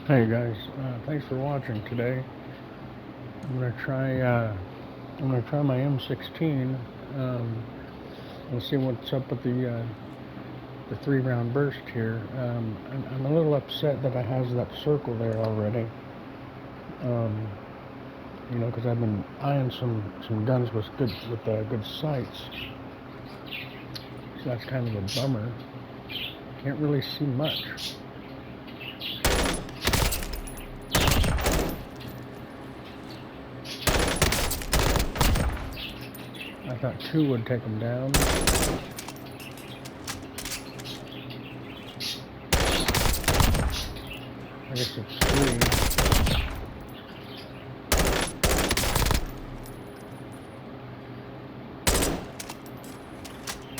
Hey guys, thanks for watching today. I'm gonna try. I'm gonna try my M16 and see what's up with the 3-round burst here. I'm a little upset that I has that circle there already. Because I've been eyeing some guns with good sights. So that's kind of a bummer. Can't really see much. I thought 2 would take them down. I guess it's 3.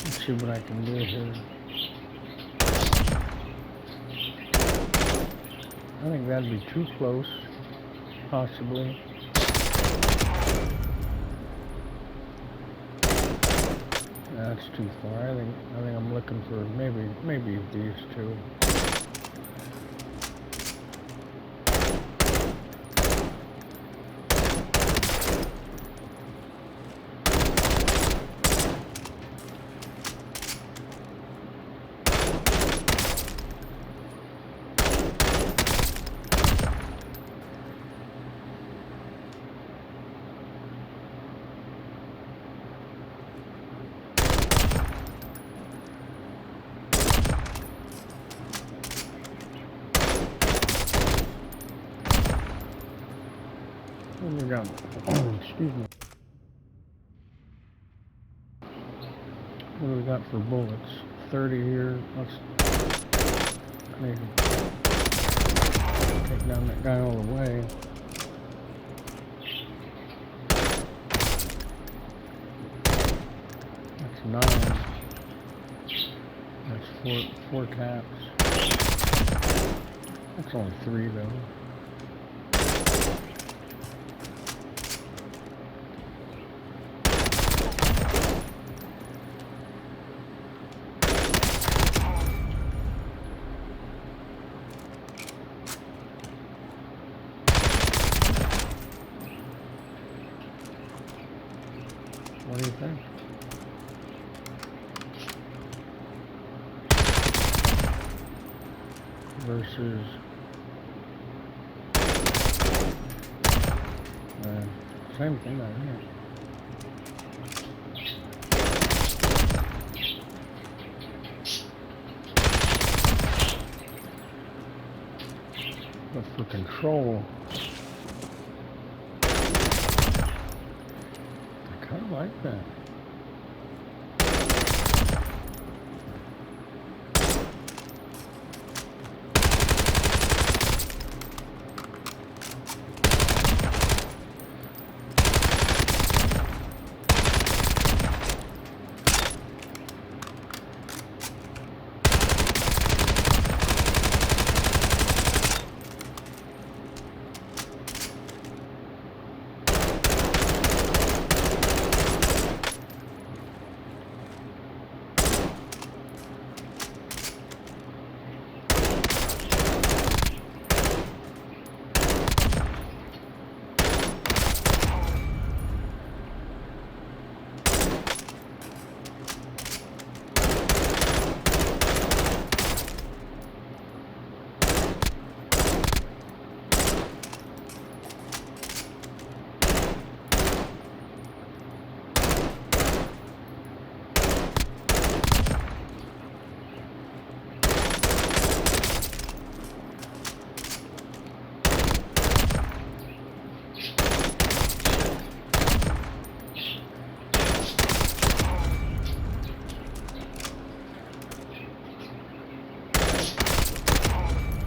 Let's see what I can do here. I think that'd be too close, possibly. That's too far. I think I'm looking for maybe these 2. What do we got? Excuse me. What do we got for bullets? 30 here. Let's maybe take down that guy all the way. That's 9. That's four taps. That's only 3 though. What do you think? Versus same thing right here. But for control, I kind of like that.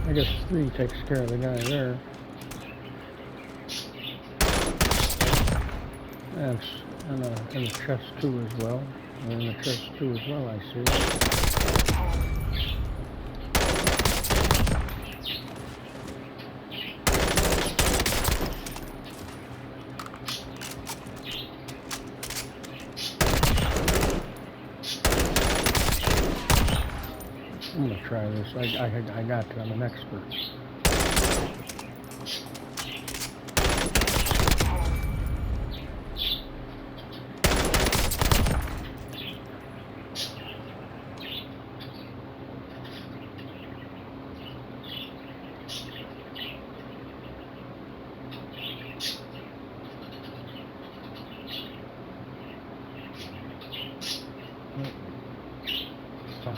I guess 3 takes care of the guy there. That's in the chest 2 as well. And in the chest 2 as well, I see. I'm gonna try this. I got to. I'm an expert.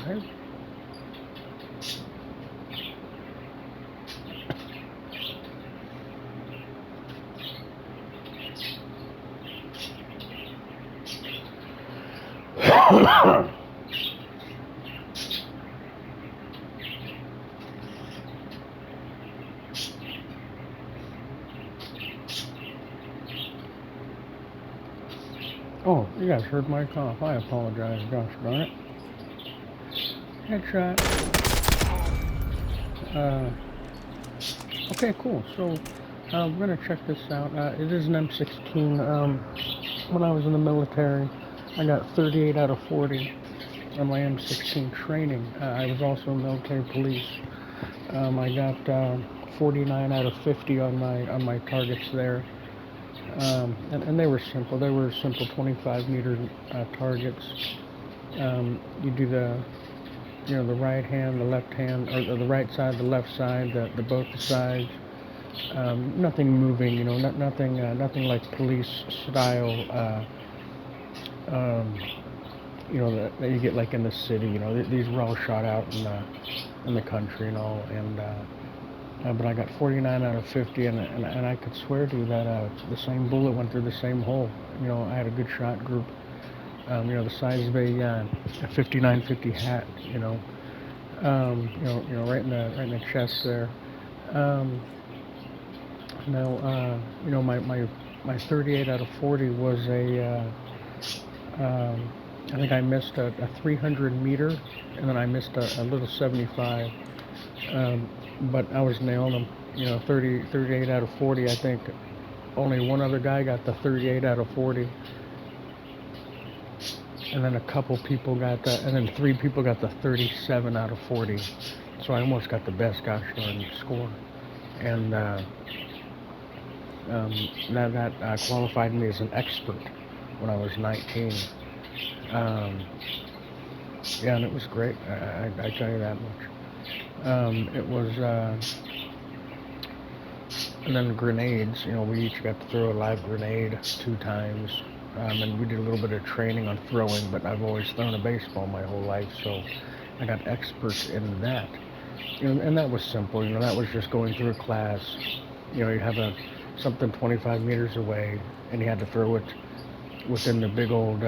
right? Oh, you guys heard my cough. I apologize, gosh darn it. Headshot. Okay, cool. So, we're gonna check this out. It is an M16. When I was in the military, I got 38 out of 40 on my M16 training. I was also military police. I got 49 out of 50 on my targets there. And they were simple. They were simple 25-meter targets. You do the right hand, the left hand, or the right side, the left side, the both sides. Nothing moving, nothing like police style. Um, that you get like in the city. These were all shot out in the country and all. And but I got 49 out of 50, and I could swear to you that the same bullet went through the same hole. I had a good shot group. The size of a 59-50 hat. Right in the chest there. My 38 out of 40 was I think I missed a 300 meter, and then I missed a little 75. But I was nailing them. 38 out of 40. I think only one other guy got the 38 out of 40. And then a couple people got that, and then 3 people got the 37 out of 40. So I almost got the best gosh darn score. And that qualified me as an expert when I was 19. Yeah, and it was great. I tell you that much. It was, and then grenades. We each got to throw a live grenade 2 times. And we did a little bit of training on throwing, but I've always thrown a baseball my whole life, so I got expert in that. And that was simple. That was just going through a class. You have something 25 meters away, and you had to throw it within the big old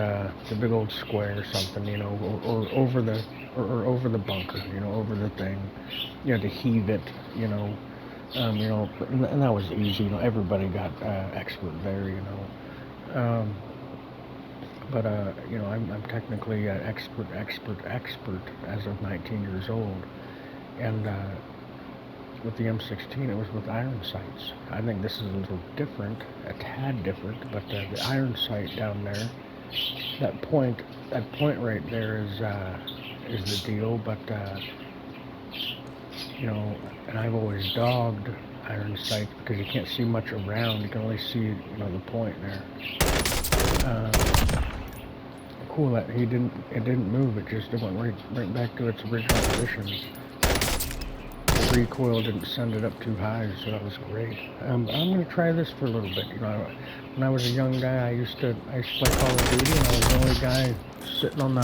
square or something, or over the bunker, over the thing. You had to heave it, and that was easy. Everybody got expert there, But I'm technically expert as of 19 years old, and with the M16, it was with iron sights. I think this is a little different, a tad different, but the iron sight down there, that point right there is the deal. But and I've always dogged iron sights because you can't see much around. You can only see the point there. Cool that it didn't move. It went right back to its original position. The recoil didn't send it up too high, so that was great. I'm gonna try this for a little bit. When I was a young guy, I used to play Call of Duty, and I was the only guy sitting on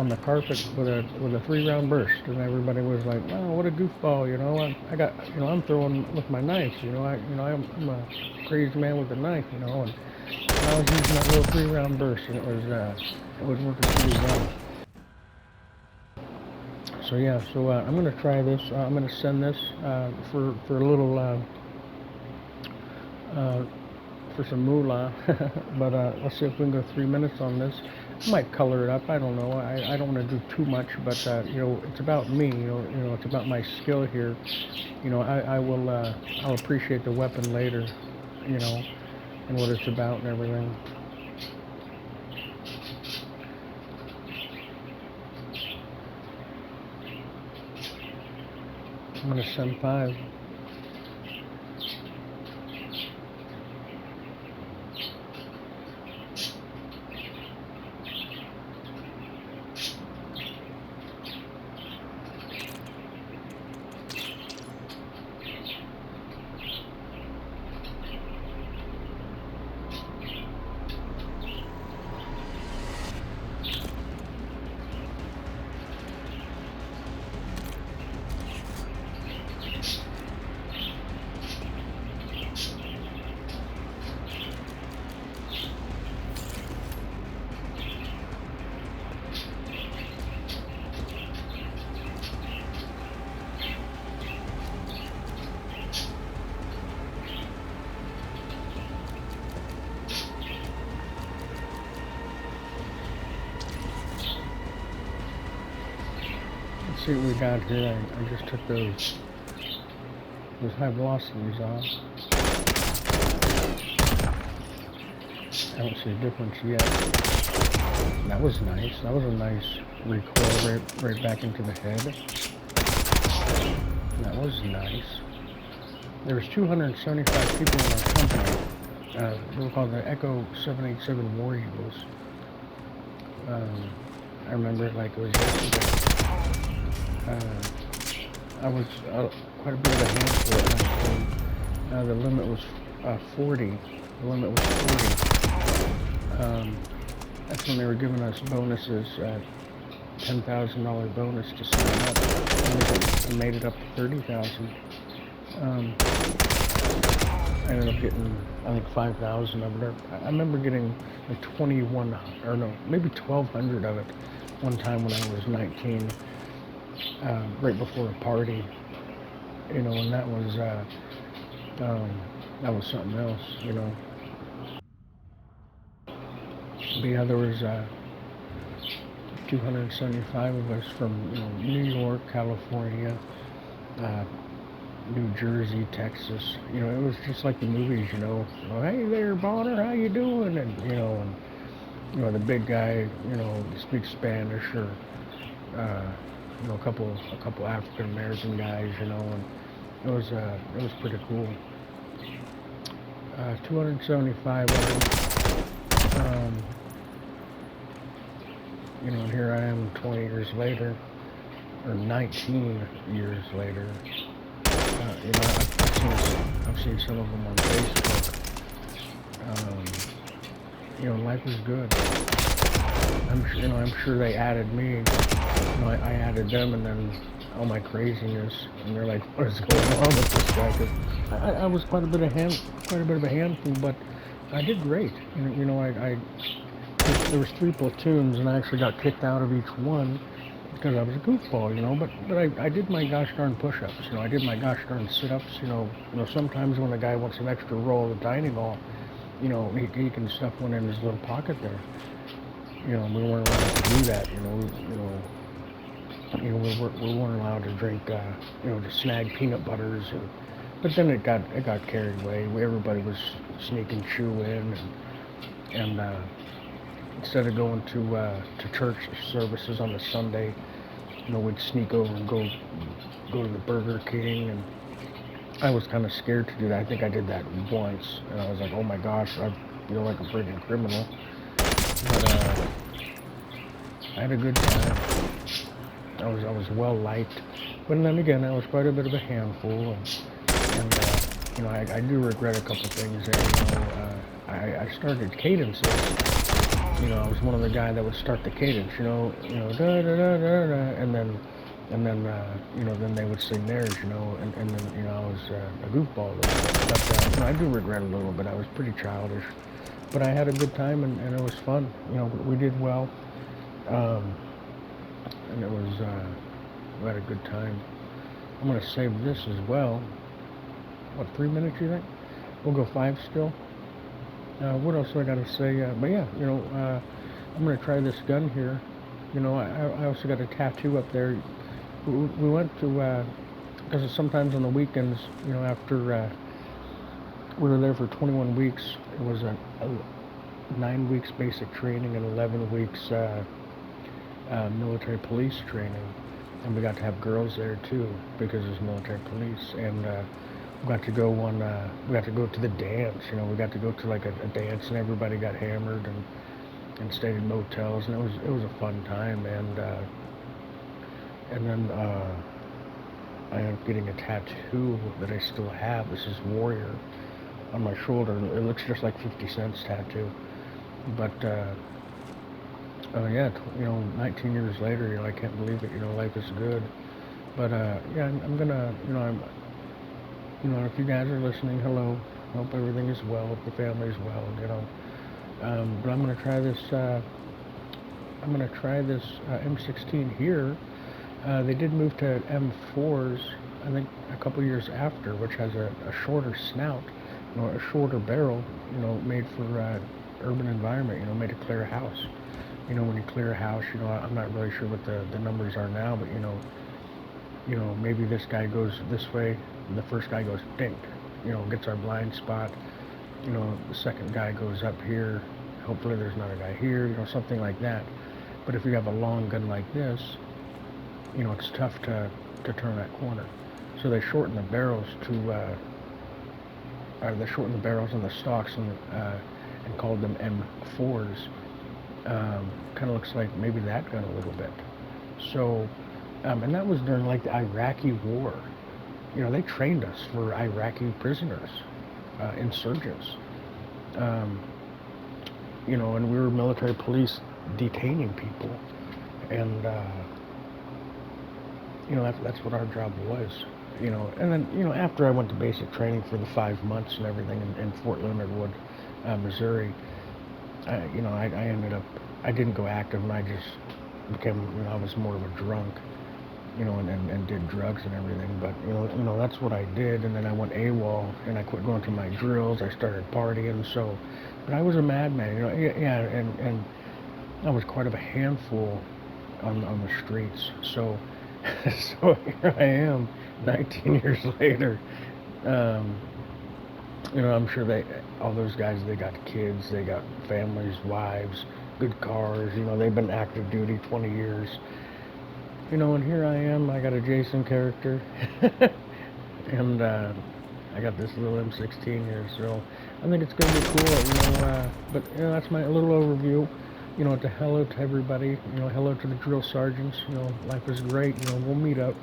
the carpet with a 3-round burst, and everybody was like, "Wow, what a goofball!" I'm throwing with my knife. I'm a crazy man with a knife. And I was using that little 3-round burst, and it was working pretty well. So yeah, I'm gonna try this. I'm gonna send this for a little for some moolah, but let's see if we can go 3 minutes on this. I might color it up. I don't know. I don't want to do too much, but it's about me. It's about my skill here. I'll appreciate the weapon later. And what it's about and everything. I'm gonna send 5. see what we got here. I just took those high velocities off. I don't see a difference yet. That was nice. That was a nice recoil right back into the head. That was nice. There was 275 people in our company. They were called the Echo 787 War Eagles. I remember it like it was yesterday. I was quite a bit of a handful at 19. The limit was 40. The limit was 40. That's when they were giving us bonuses, $10,000 bonus to sign up. And made it up to 30,000. I ended up getting, I think, 5,000 of it. I remember getting like 21, or no, maybe 1,200 of it one time when I was 19, right before a party, you know, and that was something else, you know. But yeah, there was 275 of us from, you know, New York, California, New Jersey, Texas. You know, it was just like the movies, you know. Oh, hey there, Bonner, how you doing? And you know, the big guy, you know, speaks Spanish, or you know, a couple African American guys, you know, and it was pretty cool. 275 of them. You know, and here I am 20 years later, or 19 years later. You know, I've seen some of them on Facebook. You know, life is good. I'm sure they added me. You know, I added them, and then all my craziness, and they're like, "What is going on with this guy?" 'Cause I was quite a bit of a handful, but I did great. You know, there was 3 platoons, and I actually got kicked out of each one because I was a goofball, you know. But I did my gosh darn push-ups. You know, I did my gosh darn sit-ups. You know, sometimes when a guy wants an extra roll of Dynamol, you know, he can stuff one in his little pocket there. You know, we weren't allowed to do that. We weren't allowed to drink, you know, to snag peanut butters. But then it got carried away. Everybody was sneaking chew in, and instead of going to church services on the Sunday, you know, we'd sneak over and go to the Burger King, and I was kind of scared to do that. I think I did that once, and I was like, oh my gosh, I feel like a freaking criminal. But I had a good time. I was well liked, but then again, I was quite a bit of a handful, and you know, I do regret a couple things there. You know, I started cadences. You know, I was one of the guys that would start the cadence. You know, da da da da da, and then you know, then they would sing theirs. You know, and then, you know, I was a goofball a little bit. But you know, I do regret a little bit. I was pretty childish, but I had a good time, and it was fun. You know, we did well. And it was, we had a good time. I'm going to save this as well. What, 3 minutes, you think? We'll go 5 still. What else do I got to say? But yeah, you know, I'm going to try this gun here. You know, I also got a tattoo up there. We went to, because sometimes on the weekends, you know, after we were there for 21 weeks, it was a 9 weeks basic training and 11 weeks military police training, and we got to have girls there too because it's military police, and we got to go to the dance. You know, we got to go to like a dance, and everybody got hammered and stayed in motels, and it was a fun time, and then I ended up getting a tattoo that I still have. This is Warrior on my shoulder. It looks just like 50 Cent's tattoo, but yeah, you know, 19 years later, you know, I can't believe it. You know, life is good. But yeah, I'm gonna, you know, if you guys are listening, hello. Hope everything is well. Hope the family is well. You know, but I'm gonna try this. M16 here. They did move to M4s, I think, a couple years after, which has a shorter snout, you know, a shorter barrel, you know, made for urban environment. You know, made to clear a house. You know, when you clear a house, you know, I'm not really sure what the numbers are now, but you know, you know, maybe this guy goes this way, and the first guy goes dink, you know, gets our blind spot. You know, the second guy goes up here. Hopefully there's not a guy here, you know, something like that. But if you have a long gun like this, you know, it's tough to turn that corner. So they shorten the barrels they shortened the barrels and the stocks and called them M4s. Kind of looks like maybe that gun a little bit. So, and that was during like the Iraqi war. You know, they trained us for Iraqi prisoners, insurgents. Um, you know, and we were military police detaining people, and you know that's what our job was. You know, and then you know after I went to basic training for the 5 months and everything in Fort Leonard Wood, Missouri, you know I ended up I didn't go active and I just became you know I was more of a drunk, you know, and did drugs and everything. But you know that's what I did, and then I went AWOL and I quit going to my drills. I started partying, so but I was a madman, you know. Yeah, and I was quite of a handful on the streets. So so here I am, 19 years later. Um, you know, I'm sure all those guys, they got kids, they got families, wives, good cars. You know, they've been active duty 20 years. You know, and here I am. I got a Jason character, and I got this little M16 here. So I think it's gonna be cool. You know, but you know, that's my little overview. You know, to hello to everybody. You know, hello to the drill sergeants. You know, life is great. You know, we'll meet up.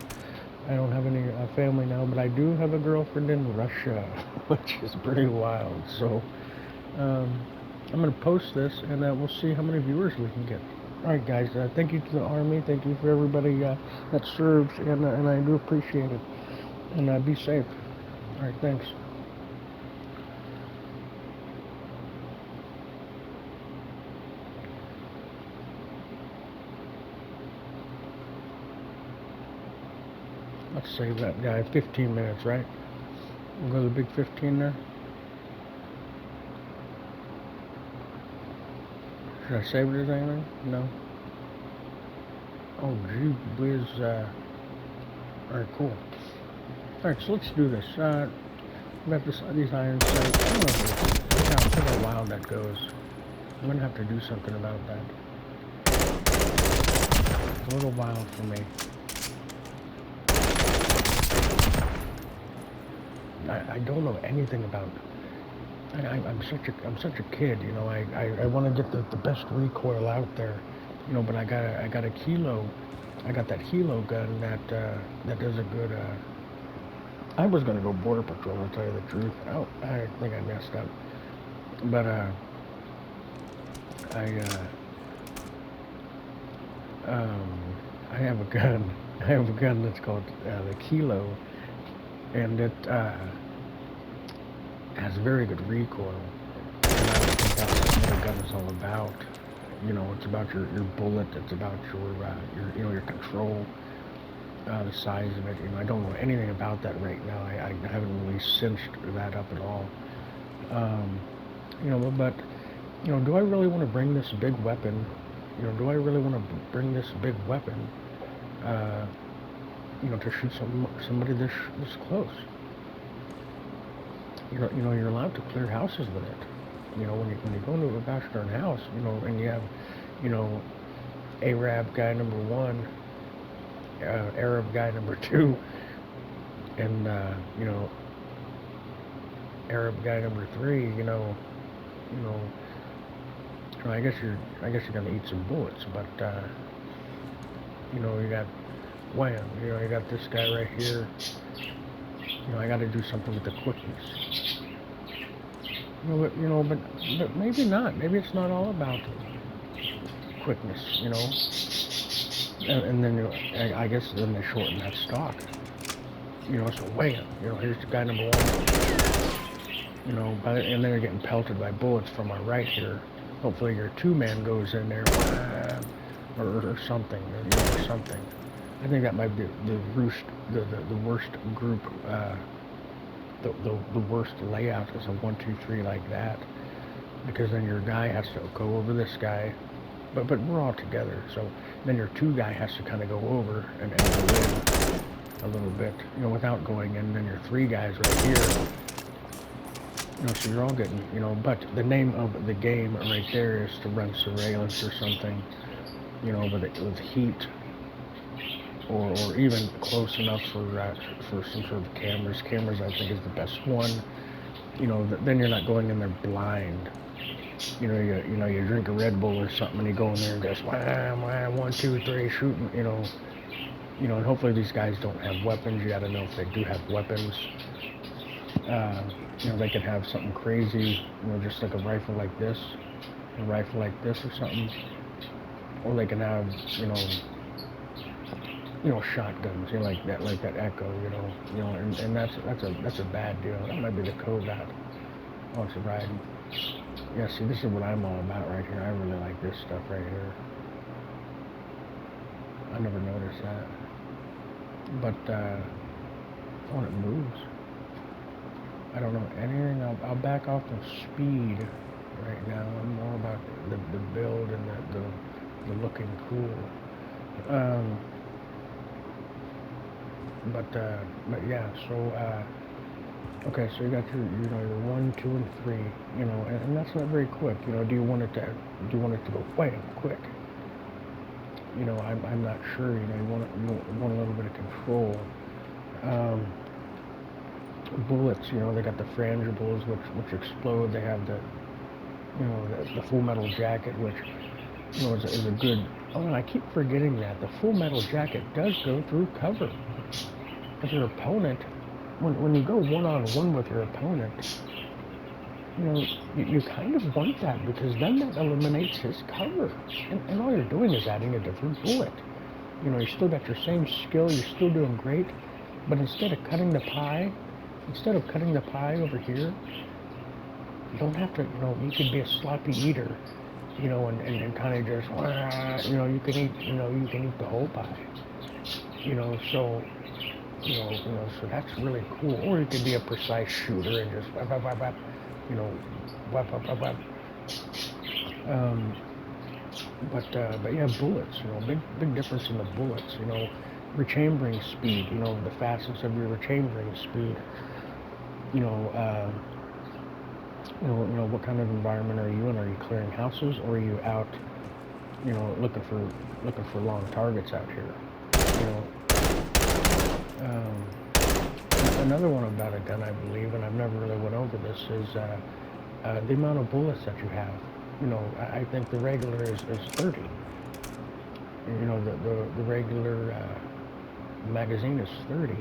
I don't have any family now, but I do have a girlfriend in Russia, which is pretty wild. So um, I'm gonna post this, and we'll see how many viewers we can get. All right, guys. Thank you to the Army. Thank you for everybody that serves, and I do appreciate it. And be safe. All right, thanks. Let's save that guy. 15 minutes, right? We'll go to the big 15 there. Should I save it as anything? No. Oh, gee whiz. All right, cool. All right, so let's do this. We got these iron sights. I don't know how wild that goes. I'm gonna have to do something about that. It's a little wild for me. I don't know anything about. I'm such a kid, you know. I want to get the best recoil out there, you know. But I got a Kilo. I got that Hilo gun that does a good. I was gonna go border patrol, to tell you the truth. Oh, I think I messed up. But I um I have a gun. I have a gun that's called the Kilo, and it has very good recoil. And I think that's what the gun is all about. You know, it's about your bullet. It's about your you know your control, the size of it. You know, I don't know anything about that right now. I haven't really cinched that up at all. Um, you know, but you know, do I really want to bring this big weapon? You know, do I really want to bring this big weapon? Uh, you know, to shoot somebody this close? You know, you're allowed to clear houses with it. You know, when you go into a gosh darn house, you know, and you have, you know, Arab guy number one, Arab guy number two, and you know, Arab guy number three. You know, I guess you're gonna eat some bullets, but you know, you got wham. You know, you got this guy right here. You know, I got to do something with the quickness. You know, but maybe not. Maybe it's not all about quickness. You know, and then you know, I guess then they shorten that stock. You know, so wham. You know, here's the guy number one. You know, and then you're getting pelted by bullets from our right here. Hopefully your two-man goes in there, or something, or, you know, or something. I think that might be the worst group, the worst layout is a 1-2-3 like that, because then your guy has to go over this guy, but we're all together, so then your two guy has to kind of go over and go in. a little bit, you know, without going in. Then your three guys right here, you know, so you're all getting, you know, but the name of the game right there is to run surveillance or something, you know, with heat or even close enough for some sort of cameras. Cameras, I think, is the best one. You know, then you're not going in there blind. You know, you drink a Red Bull or something, and you go in there and just wham, wham, 1, 2, 3, shooting. And hopefully these guys don't have weapons. You got to know if they do have weapons. Uh, you know, they could have something crazy. You know, just like a rifle like this, or something, or they can have, shotguns, like that Echo, and that's a bad deal. That might be the code that wants to ride. Yeah, see, this is what I'm all about right here. I really like this stuff right here. I never noticed that. But, when it moves, I don't know anything. I'll back off the speed right now. I'm more about the build and the looking cool. But yeah, so, okay, so you got your 1, 2, and 3, and that's not very quick. Do you want it to go quite quick? I'm not sure. You want a little bit of control. Bullets, they got the frangibles which explode. They have the Full Metal Jacket, which is a good. Oh, and I keep forgetting that the Full Metal Jacket does go through cover. If your opponent, when you go one-on-one with your opponent, you kind of want that, because then that eliminates his cover, and all you're doing is adding a different bullet. You still got your same skill, you're still doing great, but instead of cutting the pie over here, you don't have to, you can be a sloppy eater, and kind of just, you can eat the whole pie, so, so that's really cool. Or you could be a precise shooter and just whap, whap, whap, whap, whap, whap, whap, whap. But yeah, bullets, big difference in the bullets, rechambering speed, the fastness of your rechambering speed, what kind of environment are you in? Are you clearing houses, or are you out, looking for long targets out here? Another one about a gun, I believe, and I've never really went over this, is the amount of bullets that you have. I think the regular is 30. The regular magazine is 30.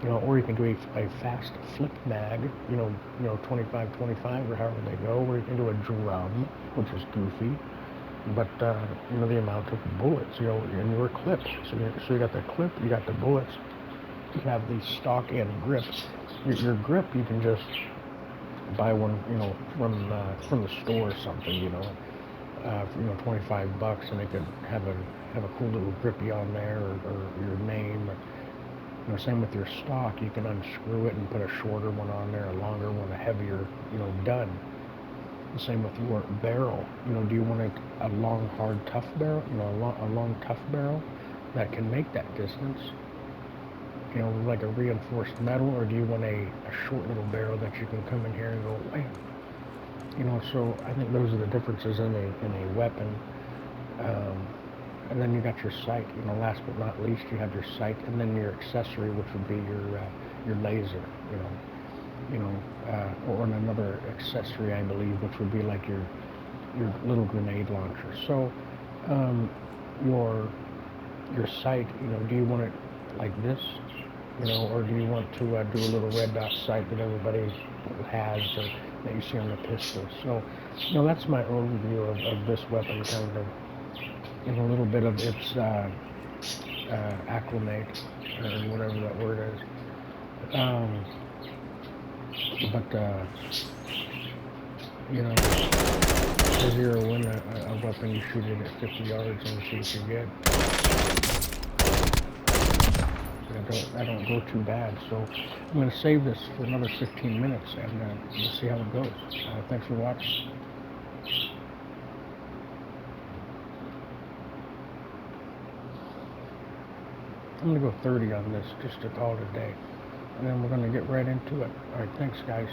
Or you can do a fast flip mag, 25, or however they go, or you can do a drum, which is goofy. But, the amount of bullets, in your clip. So you got the clip, you got the bullets, you have the stock and grip. Your grip, you can just buy one, from the store or something, for, $25, and it could have a cool little grippy on there, or your name. Same with your stock. You can unscrew it and put a shorter one on there, a longer one, a heavier, done. Same with your barrel. Do you want a long, hard, tough barrel? A long, tough barrel that can make that distance? Like a reinforced metal, or do you want a short little barrel that you can come in here and go, wham? So I think those are the differences in a weapon. And then you got your sight. Last but not least, you have your sight, and then your accessory, which would be your laser. Or another accessory, I believe, which would be like your little grenade launcher. So your sight, do you want it like this, or do you want to do a little red dot sight that everybody has, or that you see on the pistol? So that's my overview of this weapon, kind of in a little bit of its acclimate, or whatever that word is. But to zero in a weapon, you shoot it at 50 yards and see what you get. I don't go too bad, so I'm going to save this for another 15 minutes, and we'll see how it goes. Thanks for watching. I'm gonna go 30 on this just to call it a day, and then we're gonna get right into it. All right, thanks, guys.